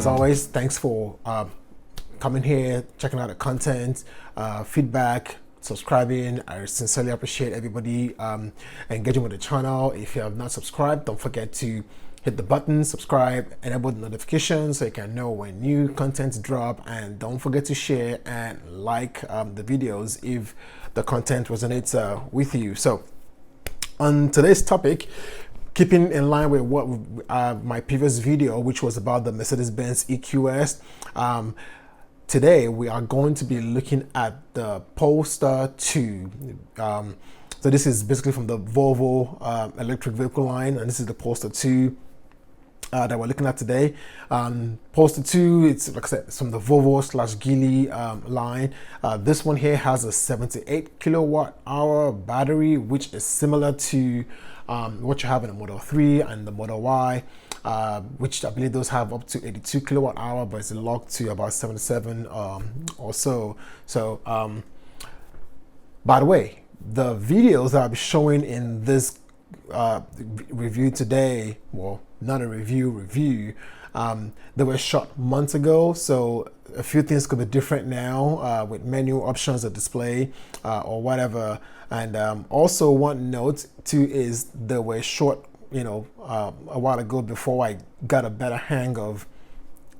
As always, thanks for coming here, checking out the content, feedback, subscribing. I sincerely appreciate everybody engaging with the channel. If you have not subscribed, don't forget to hit the button, subscribe, enable the notifications so you can know when new contents drop, and don't forget to share and like the videos if the content resonates with you. So on today's topic, keeping in line with what my previous video, which was about the Mercedes-Benz EQS, today we are going to be looking at the Polestar 2. So this is basically from the Volvo electric vehicle line, and this is the Polestar 2 that we're looking at today. Polestar 2, it's like I said, it's from the Volvo / Geely line. This one here has a 78 kilowatt hour battery, which is similar to what you have in the Model 3 and the Model Y, which I believe those have up to 82 kilowatt hour, but it's locked to about 77 or so. So by the way, the videos that I'll be showing in this review today, well, not a review, they were shot months ago, so a few things could be different now with menu options or display or whatever. And also one note too is they were shot, a while ago before I got a better hang of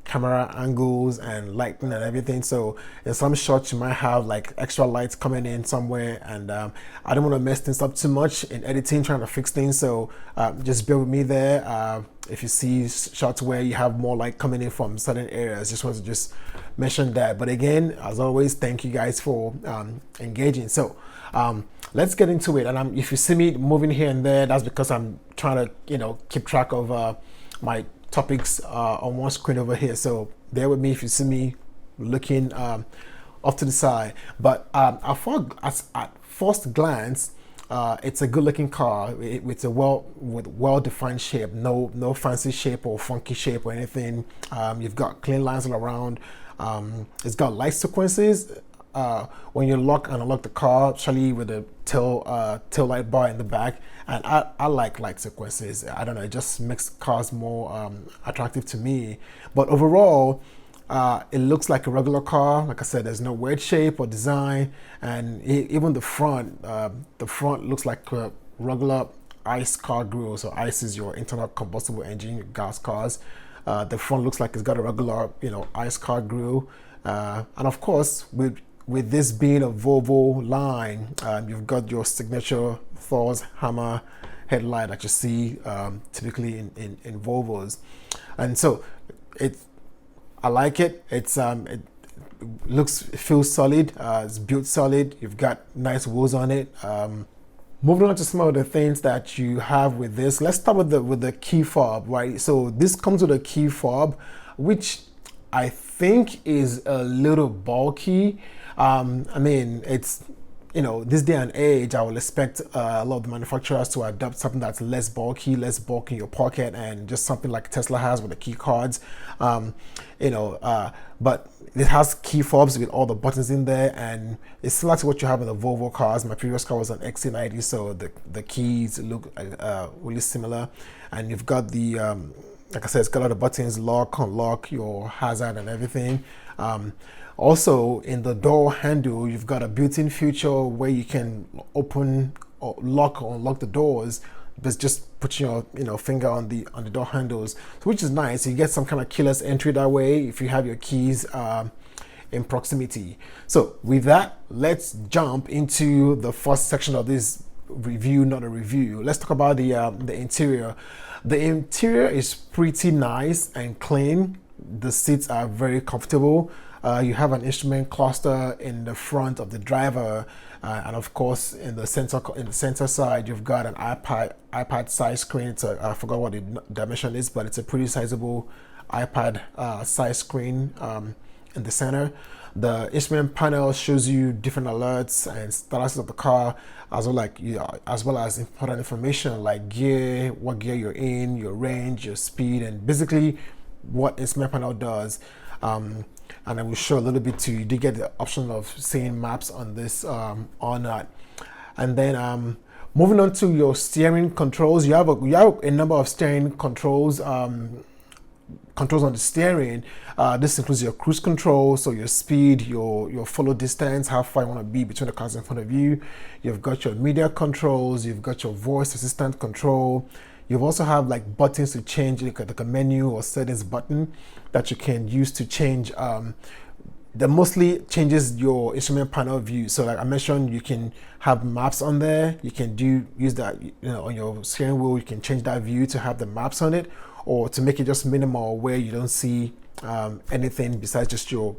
camera angles and lighting and everything. So in some shots you might have like extra lights coming in somewhere, and I don't want to mess things up too much in editing, trying to fix things. So just bear with me there. If you see shots where you have more light coming in from certain areas, just want to just mention that. But again, as always, thank you guys for engaging. So let's get into it. And if you see me moving here and there, that's because I'm trying to keep track of my topics on one screen over here. So bear with me if you see me looking off to the side. But at first glance, it's a good-looking car. It's a well-defined shape. No fancy shape or funky shape or anything. You've got clean lines all around. It's got light sequences when you lock and unlock the car, actually with the tail light bar in the back. And I like light sequences. I don't know, it just makes cars more attractive to me. But overall, it looks like a regular car. Like I said, there's no weird shape or design, and even the front looks like a regular ICE car grille. So ICE is your internal combustible engine gas cars. The front looks like it's got a regular ICE car grille, and of course with this being a Volvo line, you've got your signature Thor's hammer headlight that you see typically in Volvos. And so I like it. It feels solid. It's built solid. You've got nice wheels on it. Moving on to some of the things that you have with this. Let's start with the key fob, right? So this comes with a key fob, which I think is a little bulky. I mean, it's this day and age, I will expect a lot of the manufacturers to adopt something that's less bulky in your pocket, and just something like Tesla has with the key cards. But it has key fobs with all the buttons in there, and it's similar to what you have in the Volvo cars. My previous car was an XC90, so the keys look really similar. And you've got the like I said, it's got all the buttons, lock, unlock, your hazard and everything. Also, in the door handle, you've got a built-in feature where you can open or lock or unlock the doors, but just put your finger on the door handles, which is nice. You get some kind of keyless entry that way if you have your keys in proximity. So with that, let's jump into the first section of this review, not a review. Let's talk about the interior. The interior is pretty nice and clean. The seats are very comfortable. You have an instrument cluster in the front of the driver, and of course in the center side you've got an iPad size screen. I forgot what the dimension is, but it's a pretty sizable iPad size screen in the center. The instrument panel shows you different alerts and statuses of the car, as well as important information like gear, what gear you're in, your range, your speed, and basically what instrument panel does. And I will show a little bit too. You do get the option of seeing maps on this or not. And then moving on to your steering controls, you have a number of steering controls controls on the steering. This includes your cruise control, so your speed, your follow distance, how far you want to be between the cars in front of you. You've got your media controls, you've got your voice assistant control. You also have like buttons to change, like a menu or settings button that you can use to change. That mostly changes your instrument panel view. So like I mentioned, you can have maps on there. You can use that, on your steering wheel. You can change that view to have the maps on it, or to make it just minimal where you don't see anything besides just your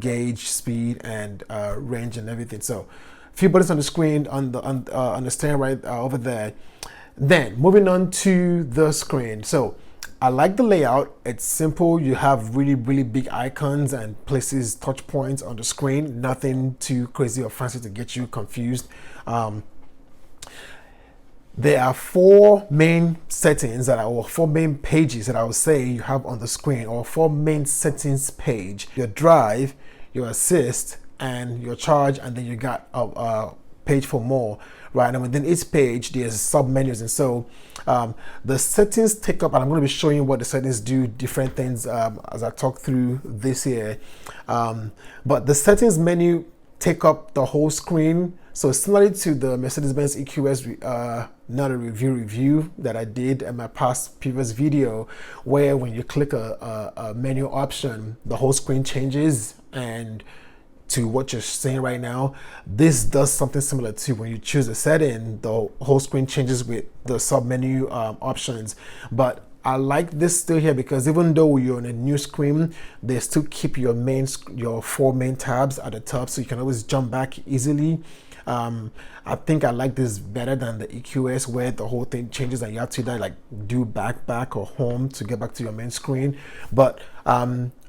gauge, speed, and range and everything. So a few buttons on the screen on the steering right over there. Then moving on to the screen. So I like the layout. It's simple. You have really, really big icons and places, touch points on the screen. Nothing too crazy or fancy to get you confused. There are four main settings or four main pages that I would say you have on the screen, or four main settings page: your drive, your assist, and your charge, and then you got a page for more, right? And within each page there's sub menus, and so the settings take up, and I'm going to be showing you what the settings do, different things as I talk through this here. But the settings menu take up the whole screen. So similarly to the Mercedes-Benz EQS not a review that I did in my previous video, where when you click a menu option, the whole screen changes and to what you're saying right now. This does something similar to when you choose a setting, the whole screen changes with the sub menu options. But I like this still here because even though you're on a new screen, they still keep your four main tabs at the top, so you can always jump back easily. I think I like this better than the EQS, where the whole thing changes and you have to either like do back or home to get back to your main screen. But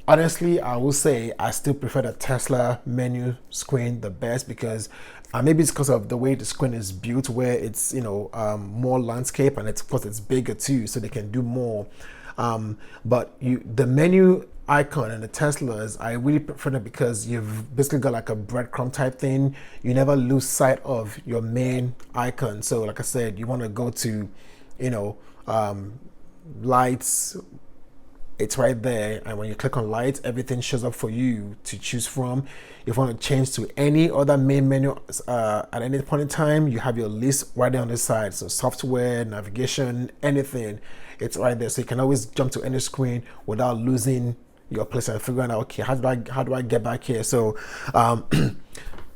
honestly, I will say I still prefer the Tesla menu screen the best, because maybe it's because of the way the screen is built, where it's more landscape, and of course it's bigger too, so they can do more. But the menu icon and the Teslas, I really prefer them because you've basically got like a breadcrumb type thing. You never lose sight of your main icon. So like I said, you want to go to lights, it's right there, and when you click on lights, everything shows up for you to choose from. If you want to change to any other main menu at any point in time, you have your list right there on the side. So software, navigation, anything, it's right there, so you can always jump to any screen without losing your place and figuring out, okay, how do I get back here? So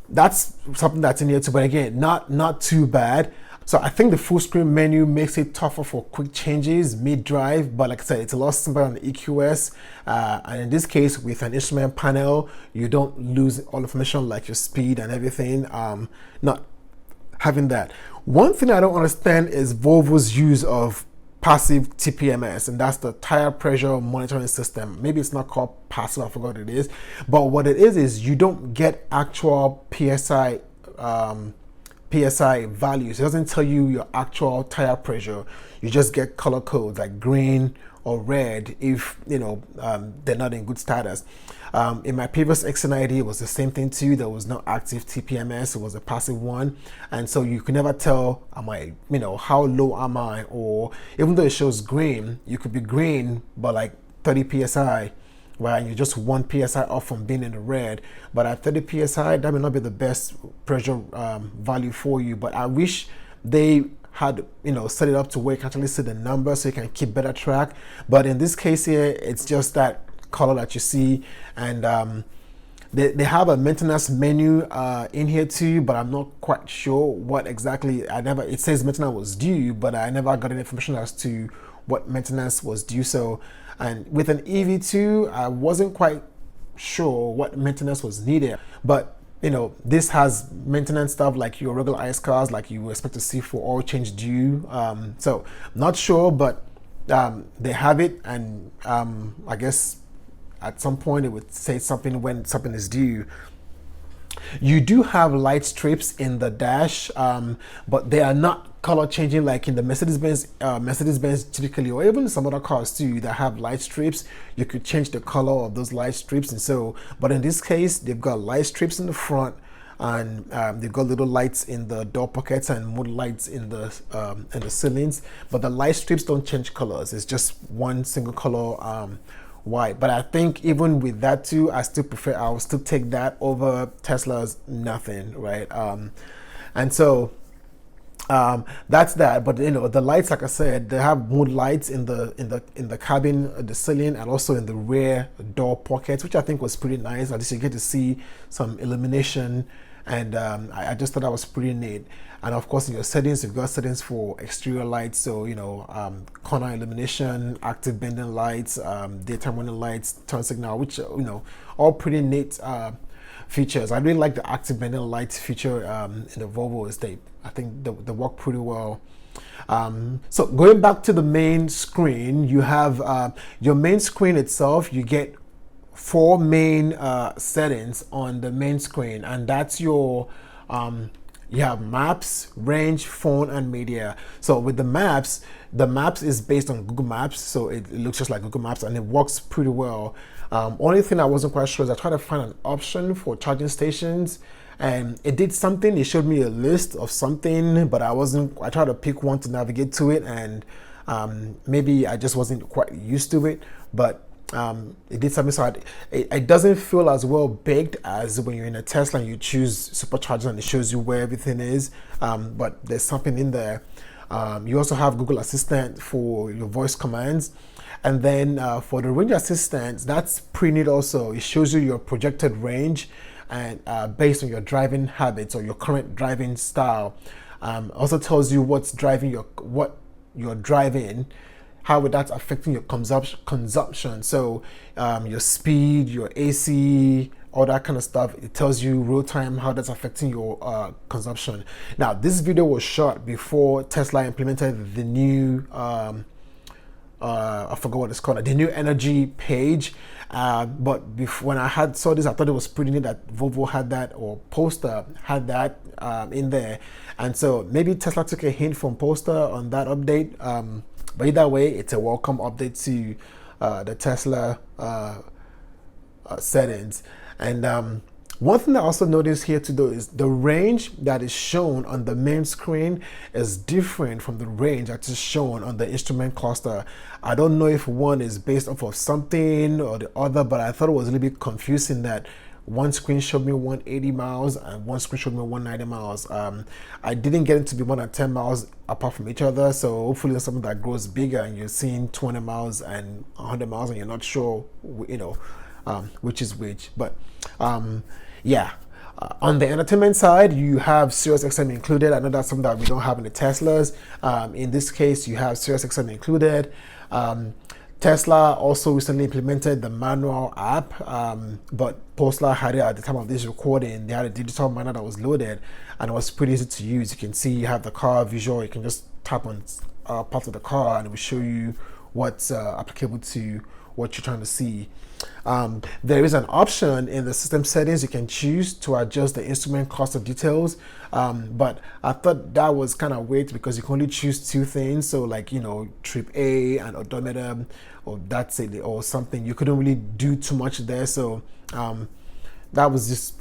that's something that's in here too, but again, not too bad. So I think the full screen menu makes it tougher for quick changes mid-drive, but like I said, it's a lot simpler on the EQS. And in this case, with an instrument panel, you don't lose all information like your speed and everything. Not having that. One thing I don't understand is Volvo's use of passive TPMS, and that's the tire pressure monitoring system. Maybe it's not called passive, I forgot what it is, but what it is you don't get actual PSI values. It doesn't tell you your actual tire pressure. You just get color codes like green or red if they're not in good status. In my previous XC90, it was the same thing too. There was no active TPMS, it was a passive one, and so you could never tell, how low am I? Or even though it shows green, you could be green but like 30 psi, right? And you're just 1 psi off from being in the red. But at 30 psi, that may not be the best pressure value for you. But I wish they had set it up to where you can actually see the number so you can keep better track. But in this case here, it's just that color that you see, and they have a maintenance menu in here too, but I'm not quite sure what exactly. It says maintenance was due, but I never got any information as to what maintenance was due. So, and with an EV2, I wasn't quite sure what maintenance was needed, but this has maintenance stuff like your regular ICE cars, like you expect to see for oil change due. So not sure, but they have it, and I guess at some point it would say something when something is due. You do have light strips in the dash, but they are not color changing like in the Mercedes-Benz typically, or even some other cars too that have light strips. You could change the color of those light strips, and so, but in this case, they've got light strips in the front, and they've got little lights in the door pockets and mood lights in the ceilings, but the light strips don't change colors. It's just one single color, white. But I think even with that too, I will still take that over Tesla's nothing, right? And so that's that. But the lights, like I said, they have mood lights in the cabin, the ceiling, and also in the rear door pockets, which I think was pretty nice. At least you get to see some illumination, and I just thought that was pretty neat. And of course, in your settings, you've got settings for exterior lights, so corner illumination, active bending lights, daytime running lights, turn signal, which all pretty neat features. I really like the active bending lights feature in the Volvo. I think they work pretty well. So going back to the main screen, you have your main screen itself. You get 4 main settings on the main screen, and that's your you have maps, range, phone, and media. So with the maps is based on Google Maps, so it looks just like Google Maps, and it works pretty well. Only thing I wasn't quite sure is I tried to find an option for charging stations, and it did something. It showed me a list of something, but I tried to pick one to navigate to it, and maybe I just wasn't quite used to it, but it did something. So it doesn't feel as well baked as when you're in a Tesla and you choose supercharger and it shows you where everything is, but there's something in there. You also have Google Assistant for your voice commands, and then for the range assistant, that's pretty neat also. It shows you your projected range, and based on your driving habits or your current driving style. Also tells you what you're driving, how that's affecting your consumption. So your speed, your AC, all that kind of stuff. It tells you real time how that's affecting your consumption. Now, this video was shot before Tesla implemented the new I forgot what it's called, the new energy page. But when I saw this, I thought it was pretty neat that Volvo had that, or Polestar had that in there. And so maybe Tesla took a hint from Polestar on that update. But either way, it's a welcome update to the Tesla settings. And one thing I also noticed here too, though, is the range that is shown on the main screen is different from the range that is shown on the instrument cluster. I don't know if one is based off of something or the other, but I thought it was a little bit confusing that one screen showed me 180 miles and one screen showed me 190 miles. I didn't get it to be more than 10 miles apart from each other, so hopefully there's something that grows bigger and you're seeing 20 miles and 100 miles and you're not sure, which is which. But yeah. On the entertainment side, you have Sirius XM included. I know that's something that we don't have in the Teslas. In this case, you have Sirius XM included. Tesla also recently implemented the manual app, but Polestar had it at the time of this recording. They had a digital manual that was loaded, and it was pretty easy to use. You can see you have the car visual. You can just tap on part of the car, and it will show you what's applicable to what you're trying to see. There is an option in the system settings you can choose to adjust the instrument cluster details, but I thought that was kind of weird because you can only choose 2 things. So like trip A and odometer, or that's it, or something. You couldn't really do too much there, so that was just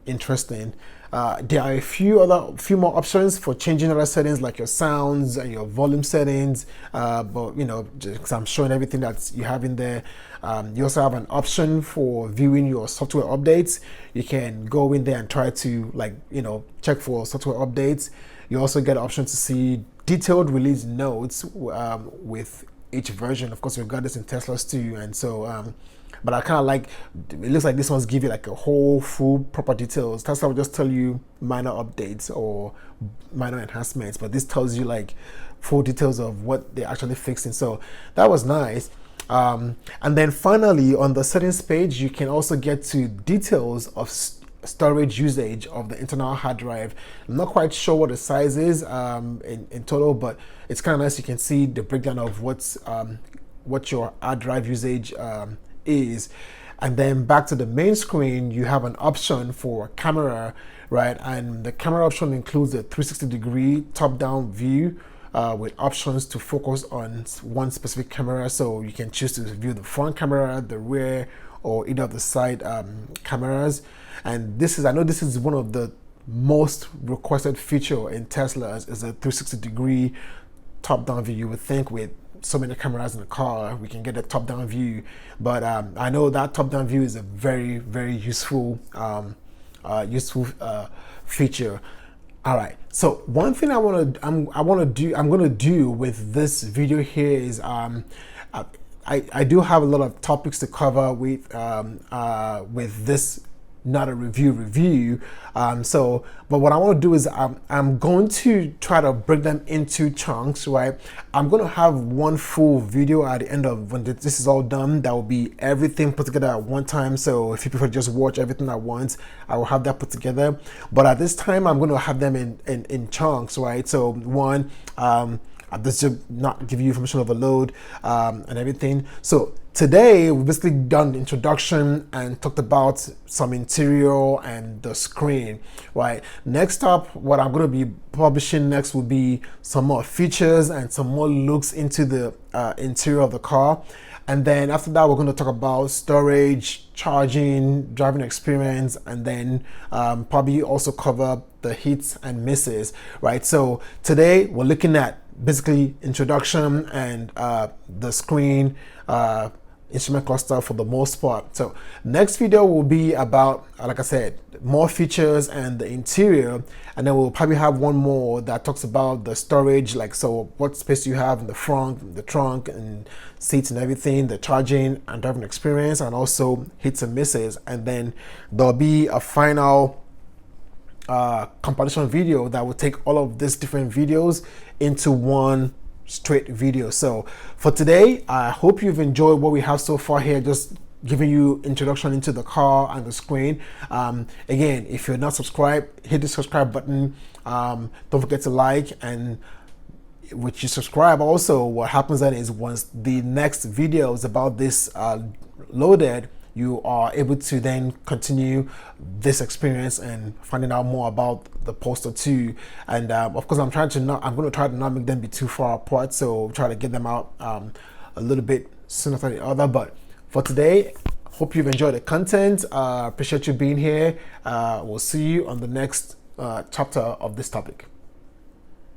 interesting. There are a few more options for changing other settings, like your sounds and your volume settings, but just I'm showing everything that you have in there. You also have an option for viewing your software updates. You can go in there and try to check for software updates. You also get an option to see detailed release notes with each version. Of course, we've got this in Teslas too, and so but I kind of like, it looks like this one's give you like a whole full proper details. Tesla will just tell you minor updates or minor enhancements, but this tells you like full details of what they're actually fixing. So that was nice. And then finally, on the settings page, you can also get to details of storage usage of the internal hard drive. I'm not quite sure what the size is in total, but it's kind of nice. You can see the breakdown of what your hard drive usage is. And then back to the main screen, you have an option for camera, right? And the camera option includes a 360-degree top-down view, with options to focus on one specific camera. So you can choose to view the front camera, the rear, or either of the side cameras. And this is, I know this is one of the most requested feature in Teslas, is a 360-degree top-down view. You would think with so many cameras in the car we can get a top-down view, but I know that top-down view is a very, very useful feature. All right, so one thing I'm gonna do with this video here is I do have a lot of topics to cover with this, not a review. But what I want to do is I'm going to try to break them into chunks, right? I'm going to have one full video at the end of when this is all done. That will be everything put together at one time. So if you prefer to just watch everything at once, I will have that put together. But at this time, I'm going to have them in chunks, right? So one, this should not give you information overload and everything. So today we've basically done the introduction and talked about some interior and the screen, right? Next up, what I'm going to be publishing next will be some more features and some more looks into the interior of the car. And then after that, we're going to talk about storage, charging, driving experience, and then probably also cover the hits and misses, right? So today we're looking at basically introduction and the screen, instrument cluster for the most part. So next video will be about, like I said, more features and the interior, and then we'll probably have one more that talks about the storage, like so what space you have in the front, the trunk and seats and everything, the charging and driving experience, and also hits and misses. And then there'll be a final compilation video that will take all of these different videos into one straight video. So for today, I hope you've enjoyed what we have so far here, just giving you introduction into the car and the screen. Again, if you're not subscribed, hit the subscribe button. Don't forget to like, and which you subscribe also, what happens then is once the next videos about this loaded, you are able to then continue this experience and finding out more about the Polestar 2. And of course, I'm going to try to not make them be too far apart, so try to get them out a little bit sooner than the other. But for today, hope you've enjoyed the content. Appreciate you being here. We'll see you on the next chapter of this topic.